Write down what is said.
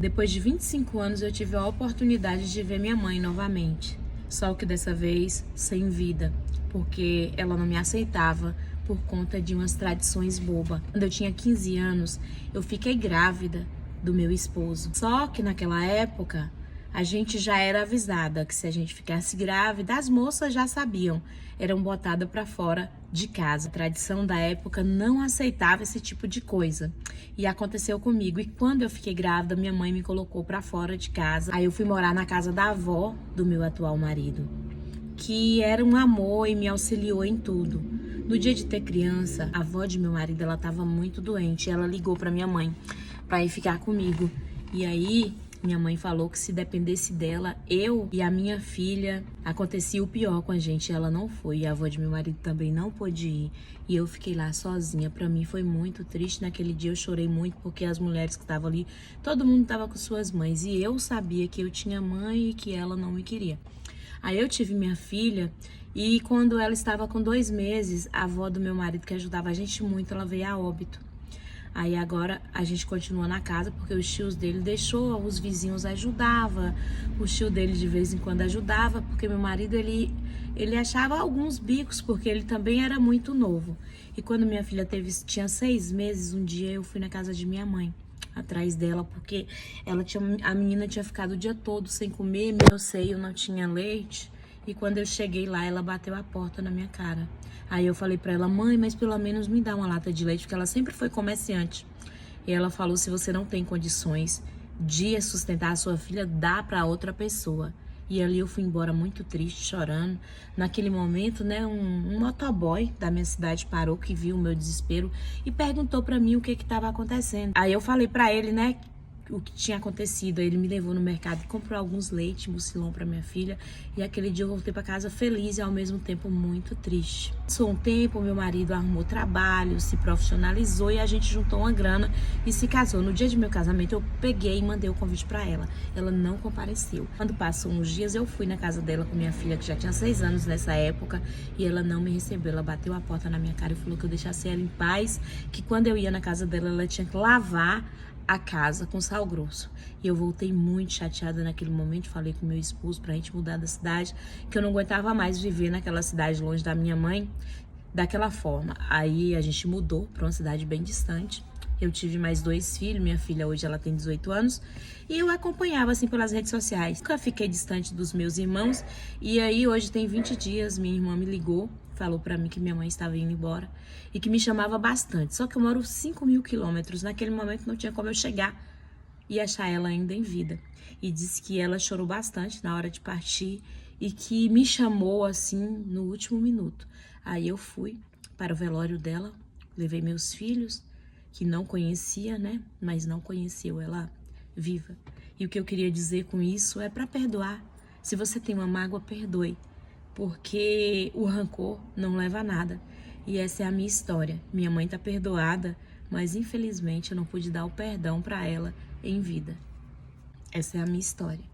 Depois de 25 anos eu tive a oportunidade de ver minha mãe novamente, só que dessa vez sem vida, porque ela não me aceitava por conta de umas tradições bobas. Quando eu tinha 15 anos, eu fiquei grávida do meu esposo. Só que naquela época, a gente já era avisada que se a gente ficasse grávida, as moças já sabiam, eram botadas para fora de casa. A tradição da época não aceitava esse tipo de coisa. E aconteceu comigo. E quando eu fiquei grávida, minha mãe me colocou para fora de casa. Aí eu fui morar na casa da avó do meu atual marido, que era um amor e me auxiliou em tudo. No dia de ter criança, a avó de meu marido, ela estava muito doente. Ela ligou para minha mãe para ir ficar comigo. E aí minha mãe falou que se dependesse dela, eu e a minha filha, acontecia o pior com a gente. Ela não foi, e a avó de meu marido também não pôde ir. E eu fiquei lá sozinha. Pra mim foi muito triste. Naquele dia eu chorei muito, porque as mulheres que estavam ali, todo mundo estava com suas mães. E eu sabia que eu tinha mãe e que ela não me queria. Aí eu tive minha filha, e quando ela estava com 2 meses, a avó do meu marido, que ajudava a gente muito, ela veio a óbito. Aí agora a gente continua na casa porque os tios dele deixou, os vizinhos ajudavam, o tio dele de vez em quando ajudava, porque meu marido ele achava alguns bicos, porque ele também era muito novo. E quando minha filha tinha 6 meses, um dia eu fui na casa de minha mãe, atrás dela, porque a menina tinha ficado o dia todo sem comer, meu seio não tinha leite. E quando eu cheguei lá, ela bateu a porta na minha cara. Aí eu falei pra ela: mãe, mas pelo menos me dá uma lata de leite, porque ela sempre foi comerciante. E ela falou: se você não tem condições de sustentar a sua filha, dá pra outra pessoa. E ali eu fui embora muito triste, chorando. Naquele momento, né, um motoboy da minha cidade parou, que viu o meu desespero e perguntou pra mim o que estava acontecendo. Aí eu falei pra ele, né, o que tinha acontecido. Aí ele me levou no mercado e comprou alguns leites, mucilão para minha filha. E aquele dia eu voltei para casa feliz e ao mesmo tempo muito triste. Passou um tempo, meu marido arrumou trabalho, se profissionalizou e a gente juntou uma grana e se casou. No dia de meu casamento eu peguei e mandei o convite para ela. Ela não compareceu. Quando passou uns dias eu fui na casa dela com minha filha, que já tinha 6 anos nessa época, e ela não me recebeu. Ela bateu a porta na minha cara e falou que eu deixasse ela em paz, que quando eu ia na casa dela ela tinha que lavar a casa com sal grosso. E eu voltei muito chateada naquele momento. Falei com meu esposo pra gente mudar da cidade, que eu não aguentava mais viver naquela cidade longe da minha mãe daquela forma. Aí a gente mudou pra uma cidade bem distante. Eu tive mais 2 filhos, minha filha hoje ela tem 18 anos, e eu acompanhava assim pelas redes sociais. Nunca fiquei distante dos meus irmãos, e aí hoje tem 20 dias, minha irmã me ligou, falou pra mim que minha mãe estava indo embora e que me chamava bastante. Só que eu moro 5.000 quilômetros, naquele momento não tinha como eu chegar e achar ela ainda em vida. E disse que ela chorou bastante na hora de partir e que me chamou assim no último minuto. Aí eu fui para o velório dela, levei meus filhos, que não conhecia, né? Mas não conheceu ela viva. E o que eu queria dizer com isso é para perdoar. Se você tem uma mágoa, perdoe, porque o rancor não leva a nada. E essa é a minha história. Minha mãe tá perdoada, mas infelizmente eu não pude dar o perdão para ela em vida. Essa é a minha história.